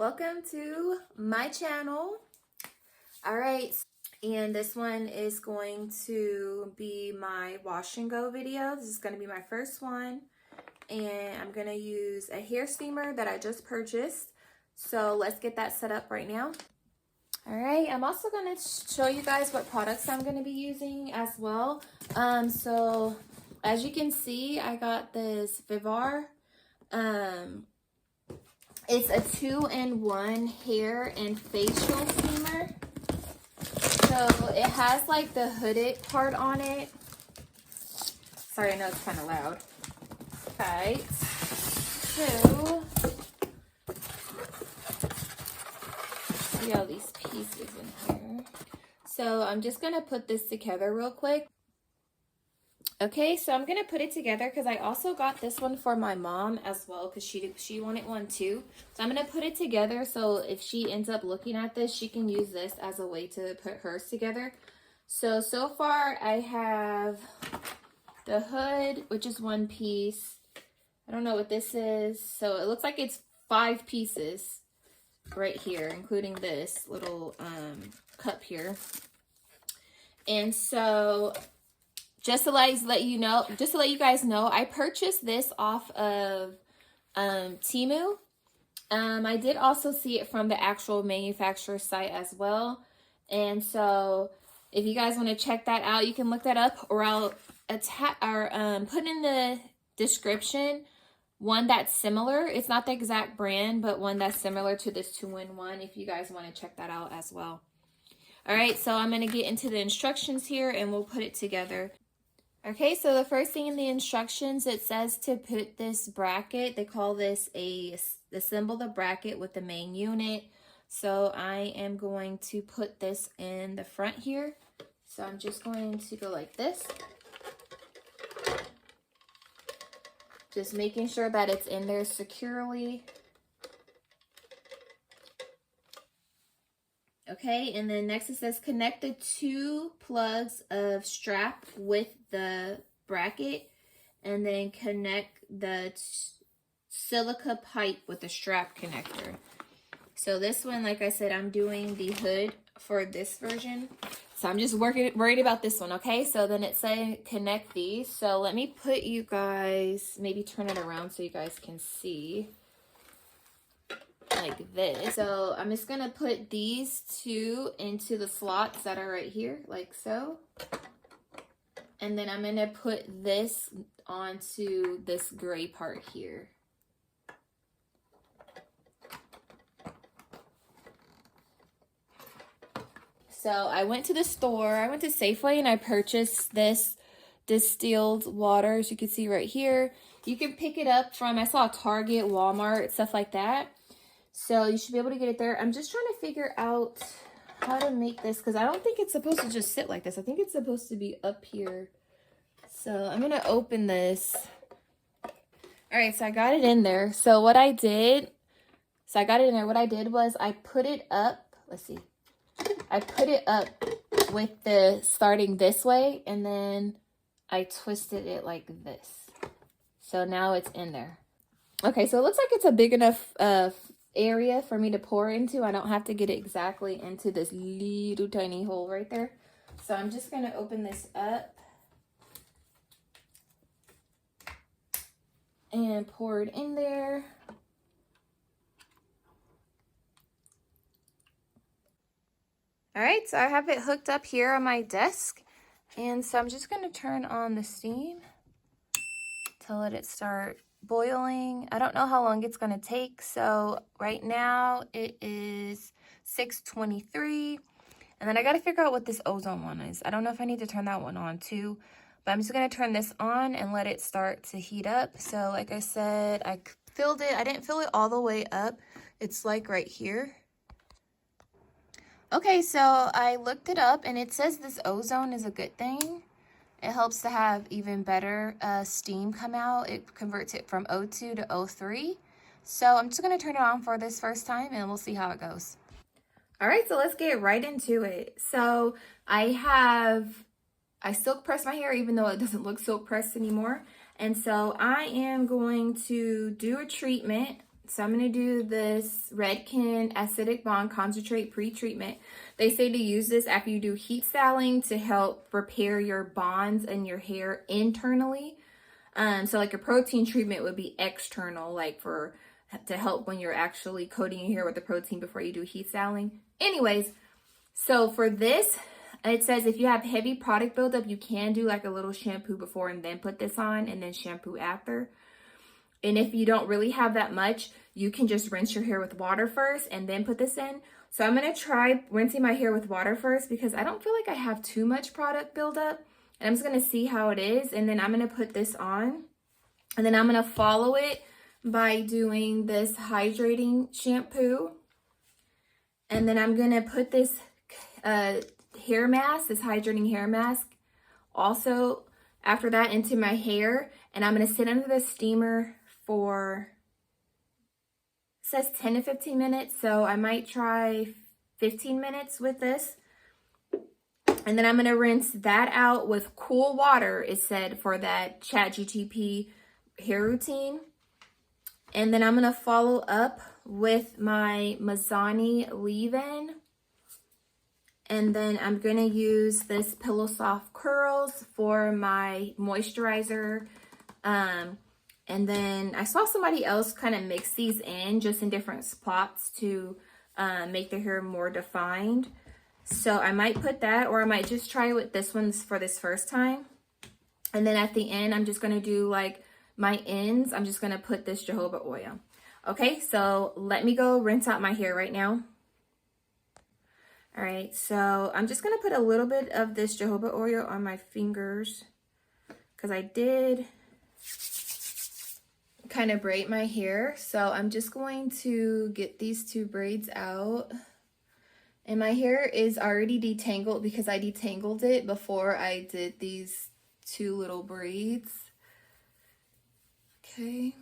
Welcome to my channel. All right, and this one is going to be my wash and go video. This is going to be my first one, and I'm going to use a hair steamer that I just purchased. So let's get that set up right now. All right, I'm also going to show you guys what products I'm going to be using as well. So as you can see, I got this Vivar. It's a 2-in-1 hair and facial steamer. So it has like the hooded part on it. Sorry, I know it's kind of loud. Okay, so see all these pieces in here. So I'm just gonna put this together real quick. Okay, so I'm gonna put it together because I also got this one for my mom as well because she wanted one too. So I'm gonna put it together so if she ends up looking at this, she can use this as a way to put hers together. So far I have the hood, which is one piece. I don't know what this is. So it looks like it's 5 pieces right here, including this little cup here. And so just to let you guys know, I purchased this off of Temu. I did also see it from the actual manufacturer site as well. And so if you guys want to check that out, you can look that up, or I'll put in the description one that's similar. It's not the exact brand, but one that's similar to this 2-in-1 if you guys want to check that out as well. All right, so I'm going to get into the instructions here and we'll put it together. Okay, so the first thing in the instructions, it says to put this bracket. They call this assemble the bracket with the main unit. So I am going to put this in the front here. So I'm just going to go like this. Just making sure that it's in there securely. Okay, and then next it says connect the 2 plugs of strap with the bracket, and then connect the silica pipe with the strap connector. So this one, like I said, I'm doing the hood for this version. So I'm just worried about this one, okay? So then it says connect these. So let me put you guys, maybe turn it around so you guys can see. Like this. So I'm just gonna put these 2 into the slots that are right here, like so. And then I'm gonna put this onto this gray part here. So I went to the store, I went to Safeway, and I purchased this distilled water, as you can see right here. You can pick it up from, I saw Target, Walmart, stuff like that. So you should be able to get it there. I'm just trying to figure out how to make this because I don't think it's supposed to just sit like this. I think it's supposed to be up here. So I'm going to open this. All right, so I got it in there. So what I did, what I did was I put it up. Let's see. I put it up with the starting this way, and then I twisted it like this. So now it's in there. Okay, so it looks like it's a big enough area for me to pour into. I don't have to get it exactly into this little tiny hole right there. So I'm just going to open this up and pour it in there. All right, so I have it hooked up here on my desk, and so I'm just going to turn on the steam to let it start boiling. I don't know how long it's going to take. So right now it is 6:23, and then I got to figure out what this ozone one is. I don't know if I need to turn that one on too, but I'm just going to turn this on and let it start to heat up. So like I said, I filled it. I didn't fill it all the way up. It's like right here. Okay, so I looked it up and it says this ozone is a good thing. It helps to have even better steam come out. It converts it from O2 to O3. So I'm just going to turn it on for this first time and we'll see how it goes. All right, so let's get right into it. So I silk pressed my hair even though it doesn't look silk pressed anymore. And so I am going to do a treatment So I'm going to do this Redken Acidic Bond Concentrate Pre-Treatment. They say to use this after you do heat styling to help repair your bonds in your hair internally. So like a protein treatment would be external, like to help when you're actually coating your hair with the protein before you do heat styling. Anyways, so for this, it says if you have heavy product buildup, you can do like a little shampoo before and then put this on and then shampoo after. And if you don't really have that much, you can just rinse your hair with water first and then put this in. So I'm going to try rinsing my hair with water first because I don't feel like I have too much product buildup. And I'm just going to see how it is. And then I'm going to put this on. And then I'm going to follow it by doing this hydrating shampoo. And then I'm going to put this hair mask, this hydrating hair mask, also after that into my hair. And I'm going to sit under the steamer for, it says 10 to 15 minutes. So I might try 15 minutes with this. And then I'm going to rinse that out with cool water, it said, for that ChatGTP hair routine. And then I'm going to follow up with my Mizani leave-in. And then I'm going to use this Pillow Soft Curls for my moisturizer. And then I saw somebody else kind of mix these in just in different spots to make their hair more defined. So I might put that, or I might just try with this one for this first time. And then at the end, I'm just going to do like my ends. I'm just going to put this jojoba oil. Okay, so let me go rinse out my hair right now. All right, so I'm just going to put a little bit of this jojoba oil on my fingers because I did kind of braid my hair. So I'm just going to get these two braids out. And my hair is already detangled because I detangled it before I did these two little braids. Okay.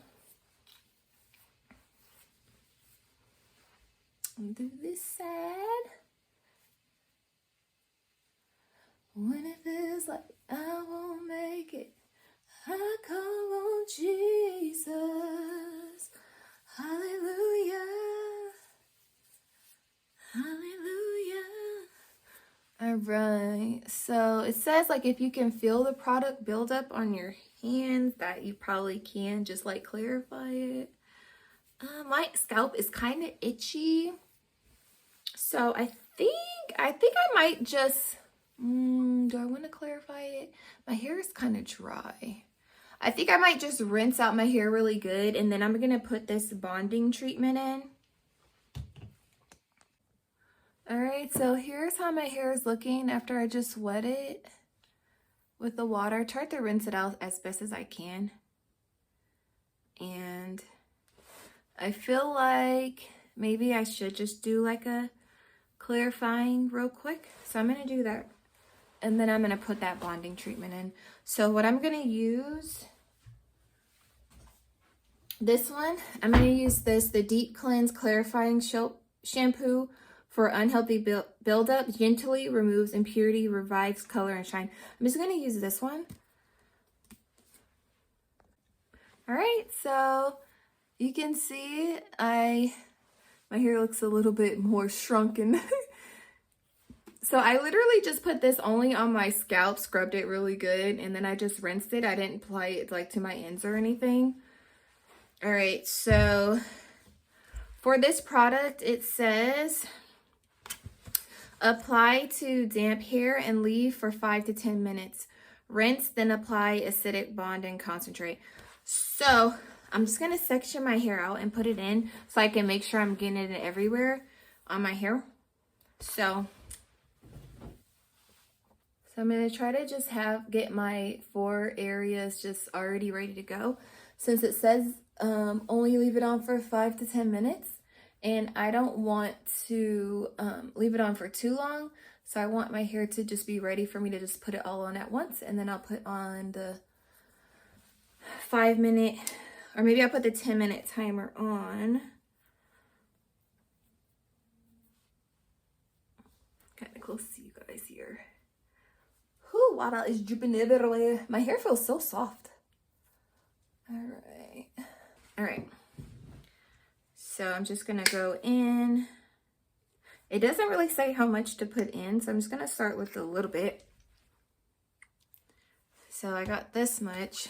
I'll do this side. When it feels like I won't make it, I call on Jesus. Hallelujah. Hallelujah. All right. So it says like if you can feel the product build up on your hands, that you probably can just like clarify it. My scalp is kind of itchy. So I think I might just, do I want to clarify it? My hair is kind of dry. I think I might just rinse out my hair really good. And then I'm going to put this bonding treatment in. All right, so here's how my hair is looking after I just wet it with the water. I tried to rinse it out as best as I can. And I feel like maybe I should just do like a clarifying real quick. So I'm going to do that. And then I'm going to put that bonding treatment in. So what I'm going to use, this one, I'm going to use this, the Deep Cleanse Clarifying Shampoo for unhealthy buildup, gently removes impurity, revives color and shine. I'm just going to use this one. All right, so you can see my hair looks a little bit more shrunken. So I literally just put this only on my scalp, scrubbed it really good, and then I just rinsed it. I didn't apply it like to my ends or anything. All right, so for this product, it says apply to damp hair and leave for 5 to 10 minutes. Rinse, then apply acidic bond and concentrate. So I'm just going to section my hair out and put it in so I can make sure I'm getting it everywhere on my hair. So I'm going to try to just get my 4 areas just already ready to go. Since it says only leave it on for 5 to 10 minutes. And I don't want to leave it on for too long. So I want my hair to just be ready for me to just put it all on at once. And then I'll put on the 5-minute, or maybe I'll put the 10-minute timer on. Kind of close to you guys here. Whew, water is dripping everywhere. My hair feels so soft. All right. So I'm just gonna go in. It doesn't really say how much to put in, so I'm just gonna start with a little bit. So I got this much.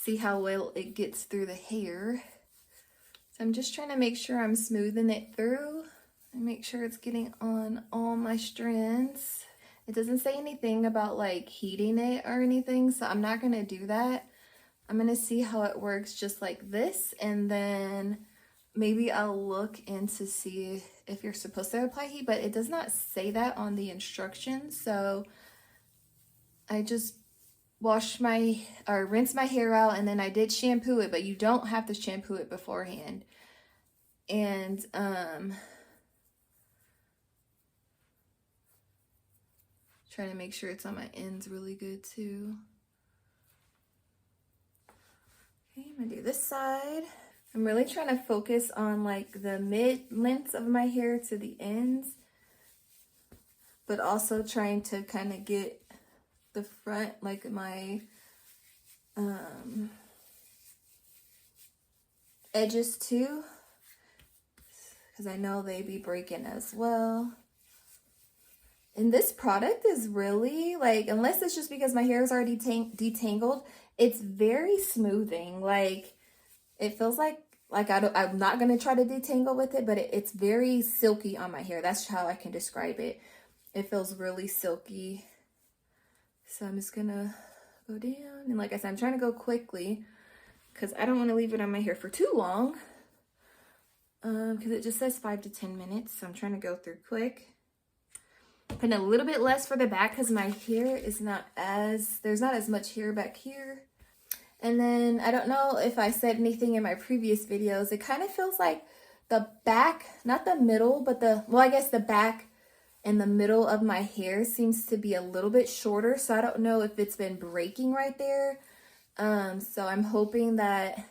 See how well it gets through the hair. So I'm just trying to make sure I'm smoothing it through and make sure it's getting on all my strands. It doesn't say anything about like heating it or anything, so I'm not gonna do that. I'm gonna see how it works just like this, and then maybe I'll look in to see if you're supposed to apply heat, but it does not say that on the instructions. So I just rinse my hair out, and then I did shampoo it, but you don't have to shampoo it beforehand. And trying to make sure it's on my ends really good too. Okay, I'm gonna do this side. I'm really trying to focus on like the mid lengths of my hair to the ends, but also trying to kind of get the front, like my edges too, because I know they be breaking as well. And this product is really like, unless it's just because my hair is already detangled, it's very smoothing. Like it feels like I'm not gonna try to detangle with it, but it's very silky on my hair. That's how I can describe it. It feels really silky. So I'm just gonna go down, and like I said, I'm trying to go quickly because I don't want to leave it on my hair for too long. Because it just says 5 to 10 minutes, so I'm trying to go through quick. Putting a little bit less for the back because my hair is there's not as much hair back here. And then I don't know if I said anything in my previous videos. It kind of feels like the back, not the middle, but I guess the back and the middle of my hair seems to be a little bit shorter. So I don't know if it's been breaking right there. So I'm hoping that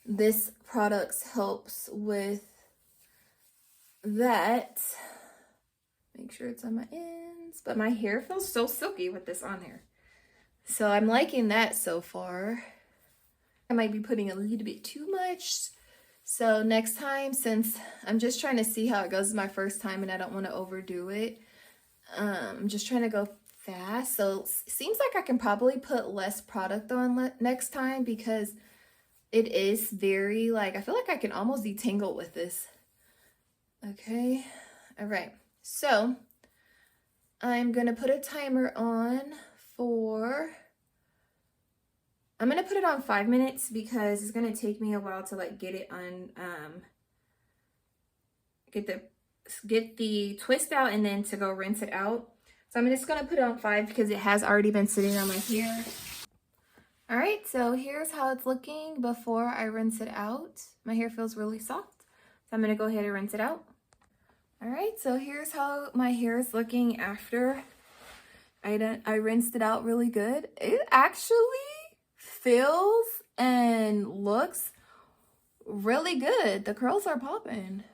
this product helps with that. Make sure it's on my ends. But my hair feels so silky with this on here. So I'm liking that so far. I might be putting a little bit too much. So next time, since I'm just trying to see how it goes, it's my first time and I don't want to overdo it. I'm just trying to go fast. So it seems like I can probably put less product on next time because it is very like, I feel like I can almost detangle with this. Okay. All right. So I'm going to put a timer on I'm going to put it on 5 minutes because it's going to take me a while to like get it on, get the twist out and then to go rinse it out. So I'm just going to put it on 5 because it has already been sitting on my hair. All right, so here's how it's looking before I rinse it out. My hair feels really soft, so I'm going to go ahead and rinse it out. All right, so here's how my hair is looking after I rinsed it out really good. It actually feels and looks really good. The curls are popping.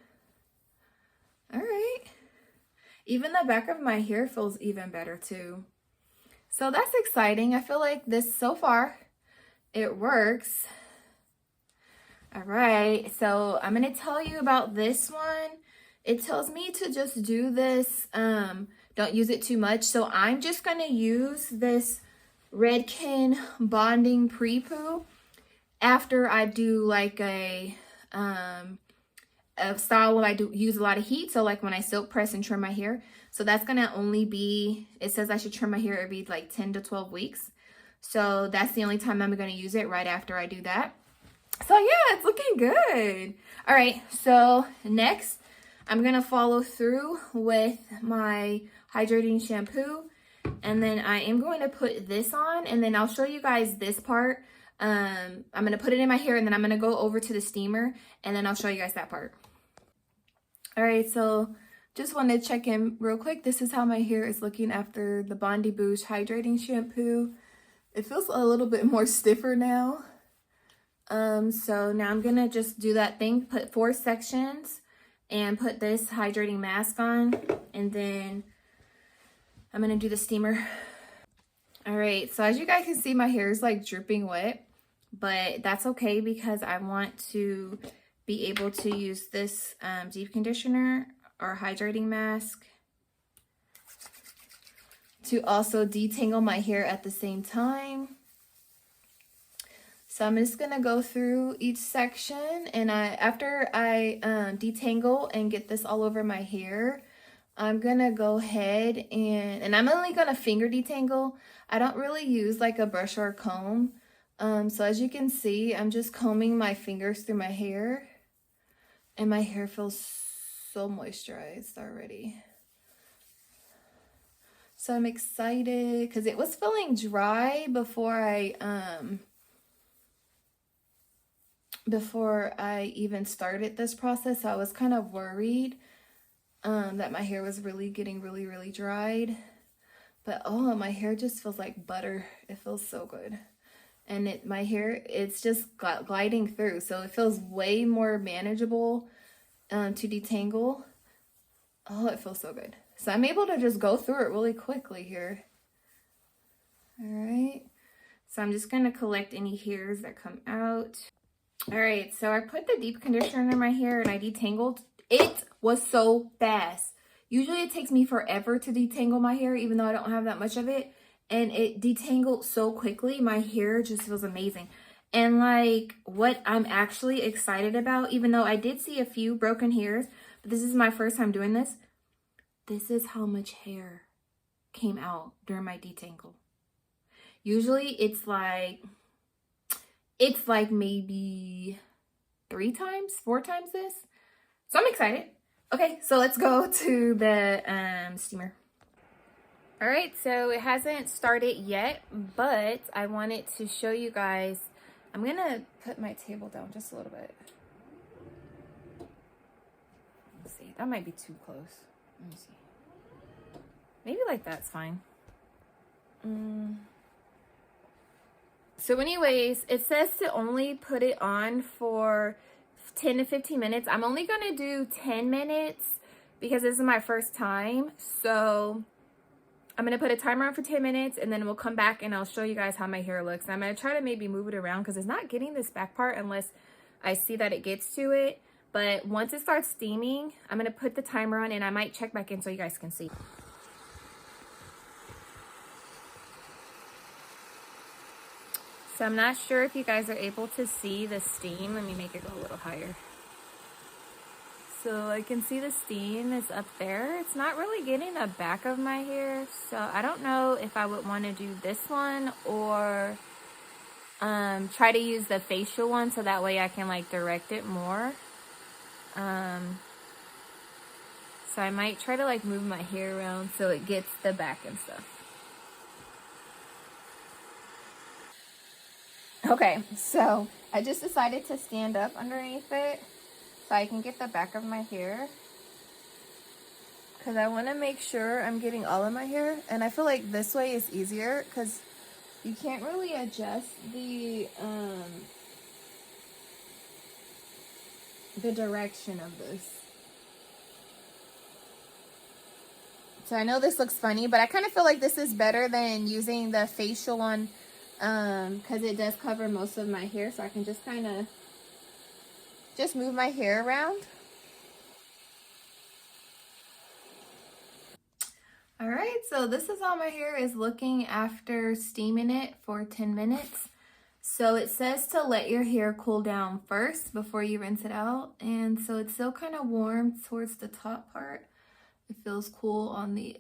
All right. Even the back of my hair feels even better too. So that's exciting. I feel like this so far, it works. All right, so I'm gonna tell you about this one. It tells me to just do this, don't use it too much. So I'm just gonna use this Redken Bonding Pre-Poo after I do like a style where I do use a lot of heat. So like when I silk press and trim my hair. So that's gonna only be, it says I should trim my hair every like 10 to 12 weeks. So that's the only time I'm gonna use it, right after I do that. So yeah, it's looking good. All right, so next I'm gonna follow through with my hydrating shampoo, and then I am going to put this on, and then I'll show you guys this part. I'm gonna put it in my hair, and then I'm gonna go over to the steamer, and then I'll show you guys that part. All right, so just wanted to check in real quick. This is how my hair is looking after the Bondi Boost hydrating shampoo. It feels a little bit more stiffer now. So now I'm gonna just do that thing, put 4 sections and put this hydrating mask on, and then I'm gonna do the steamer. All right, so as you guys can see, my hair is like dripping wet, but that's okay because I want to be able to use this deep conditioner or hydrating mask to also detangle my hair at the same time. So I'm just gonna go through each section, and after I detangle and get this all over my hair, I'm gonna go ahead and I'm only gonna finger detangle. I don't really use like a brush or a comb. So as you can see, I'm just combing my fingers through my hair, and my hair feels so moisturized already. So I'm excited because it was feeling dry before I even started this process. So I was kind of worried that my hair was really getting really dried. But oh, my hair just feels like butter. It feels so good. And my hair, it's just gliding through. So it feels way more manageable to detangle. Oh, it feels so good. So I'm able to just go through it really quickly here. All right. So I'm just going to collect any hairs that come out. All right. So I put the deep conditioner in my hair and I detangled. It was so fast. Usually it takes me forever to detangle my hair, even though I don't have that much of it. And it detangled so quickly. My hair just feels amazing. And like what I'm actually excited about, even though I did see a few broken hairs, but this is my first time doing this. This is how much hair came out during my detangle. Usually it's like maybe 3 times, 4 times this. So I'm excited. Okay, so let's go to the steamer. All right, so it hasn't started yet, but I wanted to show you guys. I'm gonna put my table down just a little bit. Let's see, that might be too close. Let me see. Maybe like that's fine. So anyways, it says to only put it on for 10 to 15 minutes. I'm only gonna do 10 minutes because this is my first time. So I'm gonna put a timer on for 10 minutes and then we'll come back and I'll show you guys how my hair looks. I'm gonna try to maybe move it around because it's not getting this back part unless I see that it gets to it. But once it starts steaming, I'm gonna put the timer on and I might check back in so you guys can see. So I'm not sure if you guys are able to see the steam. Let me make it go a little higher. So I can see the steam is up there. It's not really getting the back of my hair. So I don't know if I would want to do this one or try to use the facial one so that way I can like direct it more. So I might try to like move my hair around so it gets the back and stuff. Okay, so I just decided to stand up underneath it so I can get the back of my hair. Because I want to make sure I'm getting all of my hair. And I feel like this way is easier because you can't really adjust the direction of this. So I know this looks funny, but I kind of feel like this is better than using the facial one because it does cover most of my hair. So I can just kind of just move my hair around. All right, so this is how my hair is looking after steaming it for 10 minutes. So it says to let your hair cool down first before you rinse it out. And so it's still kind of warm towards the top part. It feels cool on the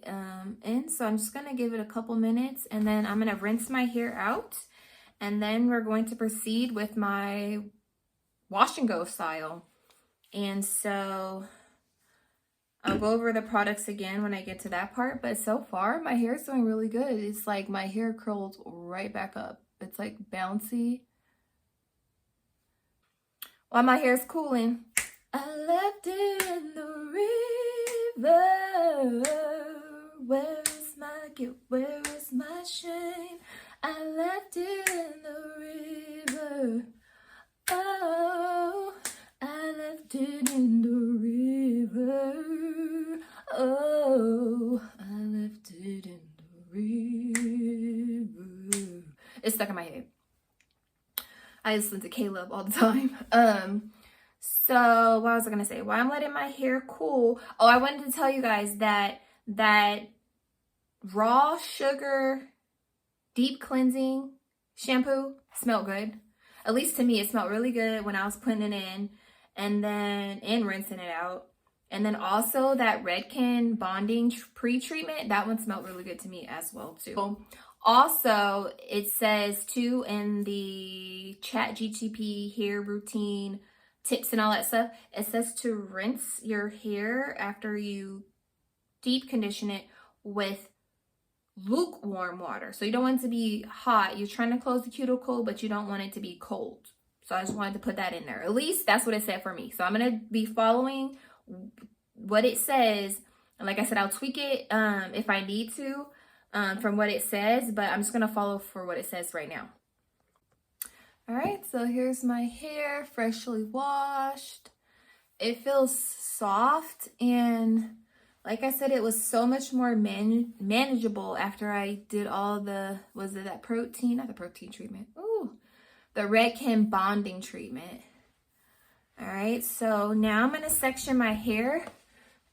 end. So I'm just gonna give it a couple minutes and then I'm gonna rinse my hair out. And then we're going to proceed with my wash and go style. And so I'll go over the products again when I get to that part, but so far my hair is doing really good. It's like my hair curls right back up. It's like bouncy. While my hair's cooling, I left it in the river. Where is my guilt? Where is my shame? I left it in the river. Oh, I left it in the river. Oh, I left it in the river. It's stuck in my head. I listen to Caleb all the time. So what was I gonna say? While I'm letting my hair cool, oh, I wanted to tell you guys that raw sugar deep cleansing shampoo smelled good. At least to me, it smelled really good when I was putting it in and rinsing it out. And then also that Redken bonding pre-treatment, that one smelled really good to me as well too. Also, it says too in the ChatGPT hair routine tips and all that stuff, it says to rinse your hair after you deep condition it with lukewarm water. So you don't want it to be hot. You're trying to close the cuticle, but you don't want it to be cold. So I just wanted to put that in there. At least that's what it said for me. So I'm going to be following what it says. And like I said, I'll tweak it if I need to from what it says, but I'm just going to follow for what it says right now. All right, so here's my hair, freshly washed. It feels soft, and like I said, it was so much more manageable after I did all the, was it that protein? Not the protein treatment. Ooh, the Redken bonding treatment. All right, so now I'm going to section my hair,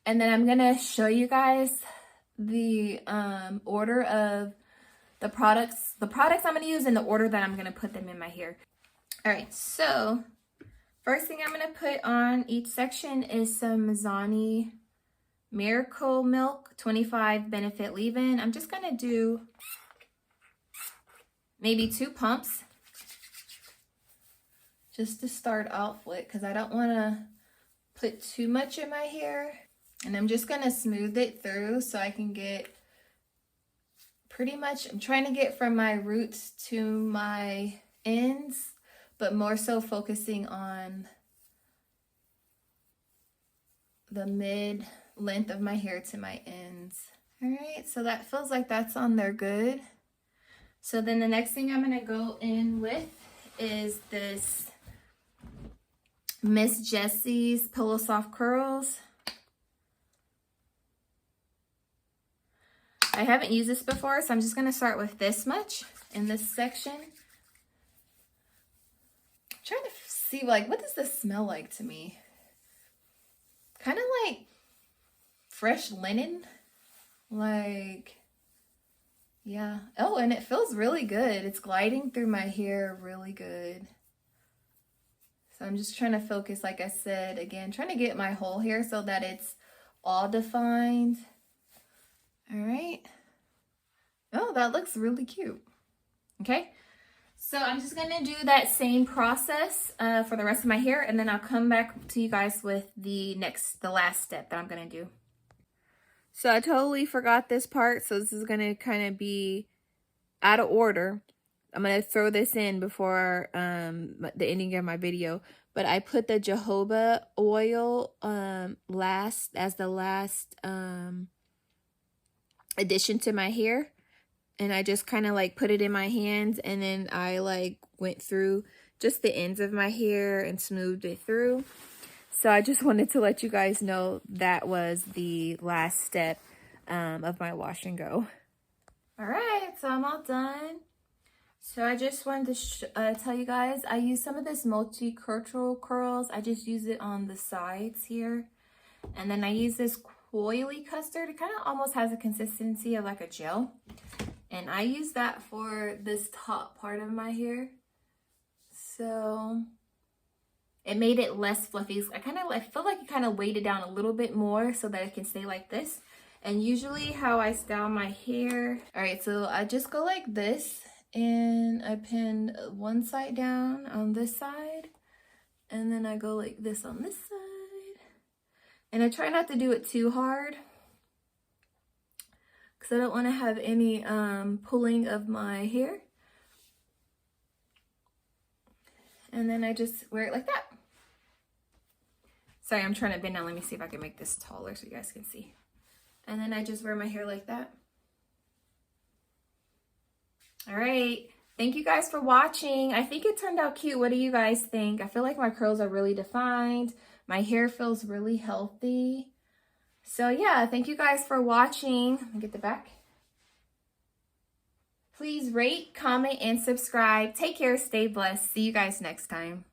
and then I'm going to show you guys the order of the products I'm going to use in the order that I'm going to put them in my hair. All right, so first thing I'm going to put on each section is some Mizani Miracle Milk 25 Benefit Leave-In. I'm just going to do maybe 2 pumps just to start off with, because I don't want to put too much in my hair. And I'm just going to smooth it through so I can get pretty much, I'm trying to get from my roots to my ends, but more so focusing on the mid length of my hair to my ends. All right, so that feels like that's on there good. So then the next thing I'm going to go in with is this Miss Jessie's Pillow Soft Curls. I haven't used this before, so I'm just going to start with this much in this section. I'm trying to see, like, what does this smell like to me? Kind of like fresh linen. Like, yeah. Oh, and it feels really good. It's gliding through my hair really good. So I'm just trying to focus, like I said, again, trying to get my whole hair so that it's all defined. All right. Oh, that looks really cute. Okay. So I'm just going to do that same process for the rest of my hair, and then I'll come back to you guys with the last step that I'm going to do. So I totally forgot this part, so this is going to kind of be out of order. I'm going to throw this in before the ending of my video, but I put the jojoba oil last addition to my hair, and I just kind of like put it in my hands, and then I like went through just the ends of my hair and smoothed it through. So I just wanted to let you guys know that was the last step of my wash and go. All right, so I'm all done. So I just wanted to tell you guys, I use some of this multicultural curls. I just use it on the sides here, and then I use this coily custard. It kind of almost has a consistency of like a gel, and I use that for this top part of my hair, so it made it less fluffy. I feel like it kind of weighed it down a little bit more so that it can stay like this. And usually how I style my hair, all right, so I just go like this, and I pin one side down on this side, and then I go like this on this side. And I try not to do it too hard because I don't want to have any pulling of my hair. And then I just wear it like that. Sorry, I'm trying to bend down. Let me see if I can make this taller so you guys can see. And then I just wear my hair like that. All right. Thank you guys for watching. I think it turned out cute. What do you guys think? I feel like my curls are really defined. My hair feels really healthy. So yeah, thank you guys for watching. Let me get the back. Please rate, comment, and subscribe. Take care. Stay blessed. See you guys next time.